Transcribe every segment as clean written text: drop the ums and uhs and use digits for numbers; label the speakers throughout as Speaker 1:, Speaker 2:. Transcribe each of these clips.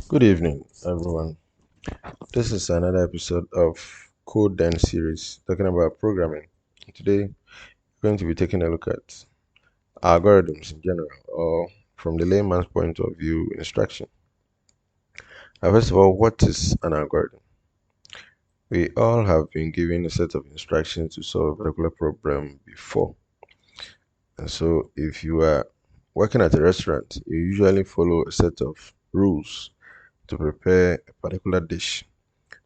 Speaker 1: Good evening, everyone. This is another episode of Code Then series talking about programming. Today, we're going to be taking a look at algorithms in general, or from the layman's point of view, instruction. Now, first of all, what is an algorithm? We all have been given a set of instructions to solve a particular problem before. And so, if you are working at a restaurant, you usually follow a set of rules to prepare a particular dish.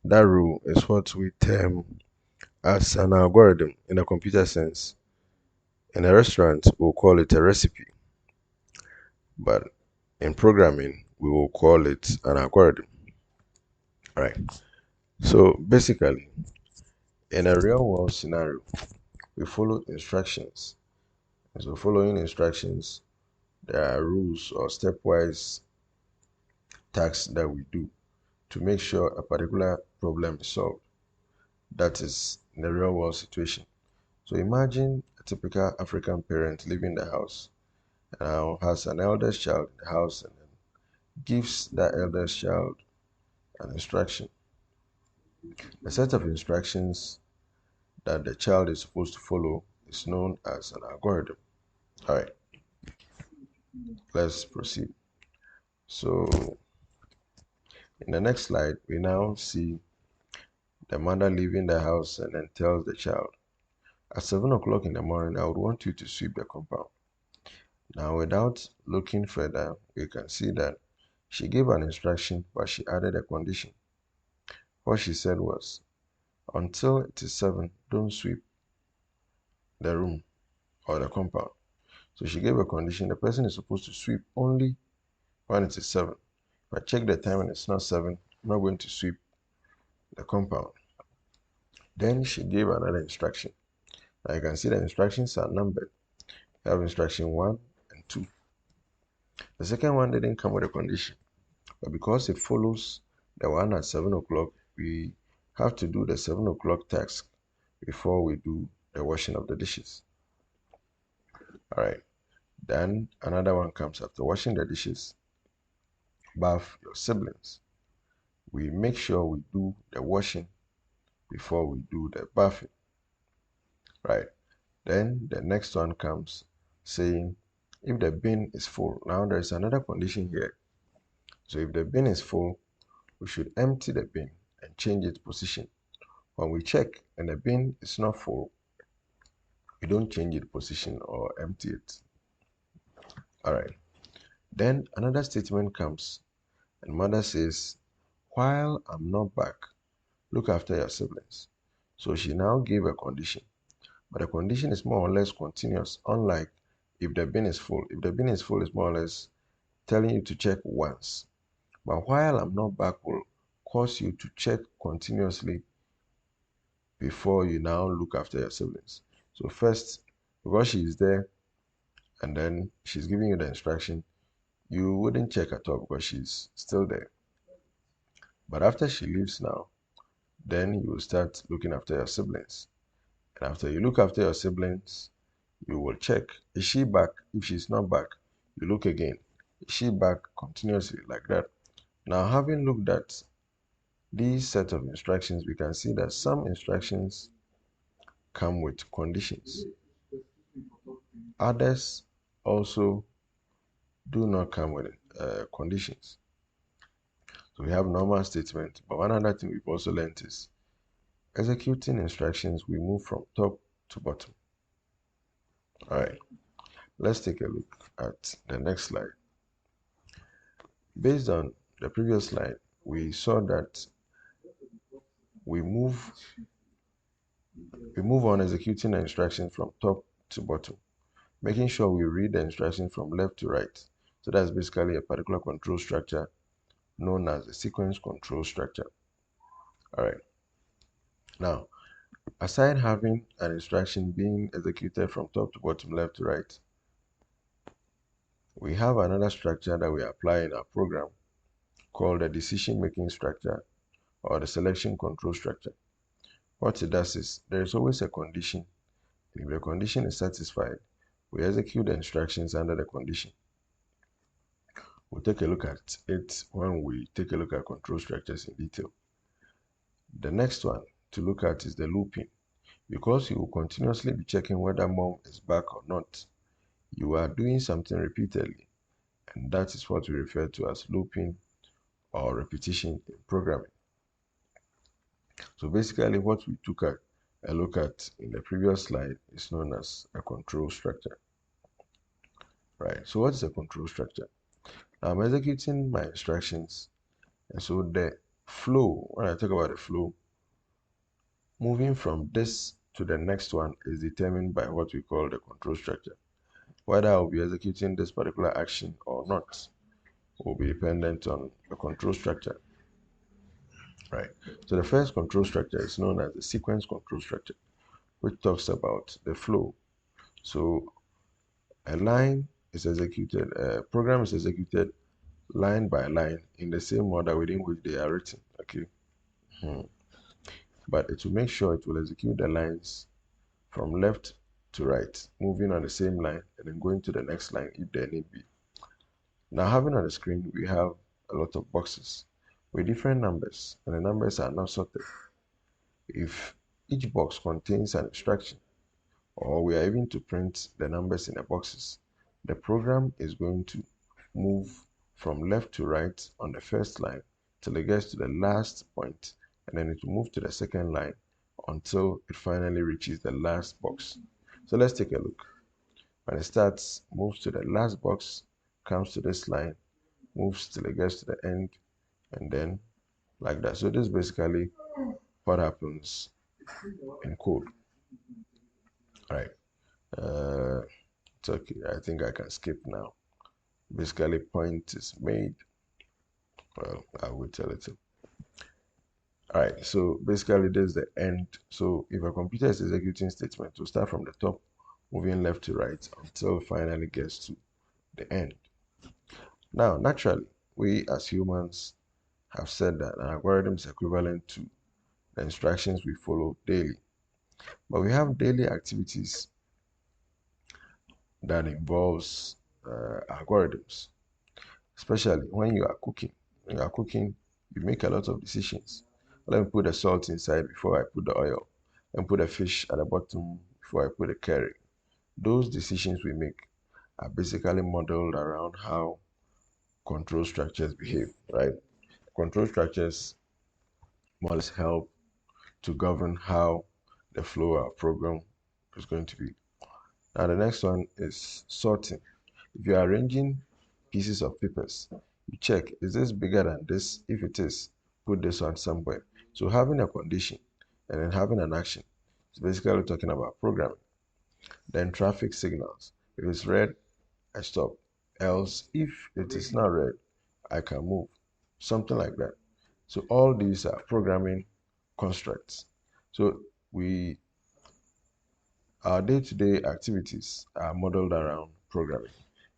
Speaker 1: That rule is what we term as an algorithm in a computer sense. In a restaurant, we'll call it a recipe, but in programming, we will call it an algorithm. All right. So basically, in a real world scenario, we follow instructions. And so, following instructions, there are rules or stepwise tasks that we do to make sure a particular problem is solved. That is in a real world situation. So, imagine a typical African parent leaving the house now has an eldest child in the house and then gives that eldest child an instruction. A set of instructions that the child is supposed to follow is known as an algorithm. All right, let's proceed. So, in the next slide, we now see the mother leaving the house and then tells the child, at 7 o'clock in the morning, I would want you to sweep the compound. Now, without looking further, we can see that she gave an instruction, but she added a condition. What she said was, until it is 7, don't sweep the room or the compound. So she gave a condition. The person is supposed to sweep only when it is 7. If I check the time and it's not 7, I'm not going to sweep the compound. Then she gave another instruction. Now you can see the instructions are numbered. You have instruction 1 and 2. The second one didn't come with a condition, but because it follows the one at 7 o'clock, we have to do the 7 o'clock task before we do the washing of the dishes. All right. Then another one comes after washing the dishes. Bath your siblings. We make sure we do the washing before we do the bathing. Right. Then the next one comes saying if the bin is full. Now there's another condition here. So if the bin is full, we should empty the bin and change its position. When we check and the bin is not full, we don't change its position or empty it. All right. Then another statement comes and mother says, while I'm not back, look after your siblings. So she now gave a condition, but the condition is more or less continuous, unlike if the bin is full. If the bin is full, it's more or less telling you to check once. But while I'm not back will cause you to check continuously before you now look after your siblings. So first, because she is there and then she's giving you the instruction, you wouldn't check at all because she's still there. But after she leaves now, then you will start looking after your siblings. And after you look after your siblings, you will check, is she back? If she's not back, you look again. Is she back? Continuously like that. Now, having looked at these set of instructions, we can see that some instructions come with conditions. Others also do not come with conditions. So we have normal statement, but one other thing we've also learned is executing instructions, we move from top to bottom. All right, let's take a look at the next slide. Based on the previous slide, we saw that we move on executing the instructions from top to bottom, making sure we read the instructions from left to right. So that's basically a particular control structure known as the sequence control structure. All right. Now, aside having an instruction being executed from top to bottom, left to right, we have another structure that we apply in our program called the decision-making structure or the selection control structure. What it does is there is always a condition. If the condition is satisfied, we execute the instructions under the condition. We'll take a look at it when we take a look at control structures in detail. The next one to look at is the looping. Because you will continuously be checking whether mom is back or not, you are doing something repeatedly, and that is what we refer to as looping or repetition in programming. So basically what we took a look at in the previous slide is known as a control structure. Right, so what is a control structure? Now I'm executing my instructions, and so the flow, when I talk about the flow, moving from this to the next one is determined by what we call the control structure. Whether I'll be executing this particular action or not will be dependent on the control structure. Right. So the first control structure is known as the sequence control structure, which talks about the flow. So a line is executed, a program is executed line by line in the same order within which they are written. Okay. But it will make sure it will execute the lines from left to right, moving on the same line and then going to the next line if there need be. Now, having on the screen, we have a lot of boxes with different numbers, and the numbers are not sorted. If each box contains an instruction, or we are even to print the numbers in the boxes, the program is going to move from left to right on the first line till it gets to the last point, and then it will move to the second line until it finally reaches the last box. So let's take a look. When it starts, moves to the last box, comes to this line, moves till it gets to the end, and then like that. So this is basically what happens in code. All right. It's okay. I think I can skip now. Basically, point is made. Well, I will tell it. All right. So basically, this is the end. So if a computer is executing statement, to start from the top, moving left to right until it finally gets to the end. Now, naturally, we as humans have said that an algorithm is equivalent to the instructions we follow daily. But we have daily activities that involves algorithms, especially when you are cooking. When you are cooking, you make a lot of decisions. Let me put the salt inside before I put the oil. Let me put the fish at the bottom before I put the curry. Those decisions we make are basically modeled around how control structures behave, right? Control structures more or less help to govern how the flow of our program is going to be. Now the next one is sorting. If you are arranging pieces of papers, you check, is this bigger than this? If it is, put this one somewhere. So having a condition and then having an action is basically talking about programming. Then traffic signals. If it's red, I stop. Else, if it is not red, I can move. Something like that. So all these are programming constructs. So our day-to-day activities are modeled around programming.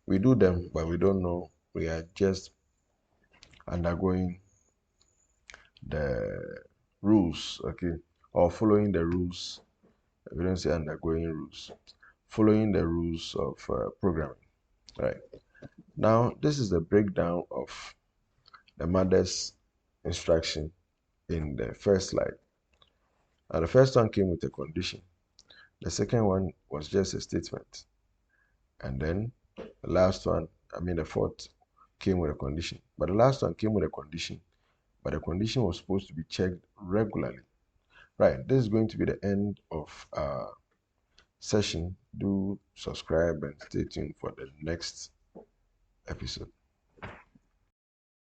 Speaker 1: We do them, but we don't know we are just undergoing the rules, okay, or following the rules. We don't say undergoing rules, following the rules of programming, right? Now, this is the breakdown of the mother's instruction in the first slide. Now, the first one came with a condition. The second one was just a statement. And then the last one, the fourth came with a condition. But the last one came with a condition, but the condition was supposed to be checked regularly. Right, this is going to be the end of our session. Do subscribe and stay tuned for the next episode.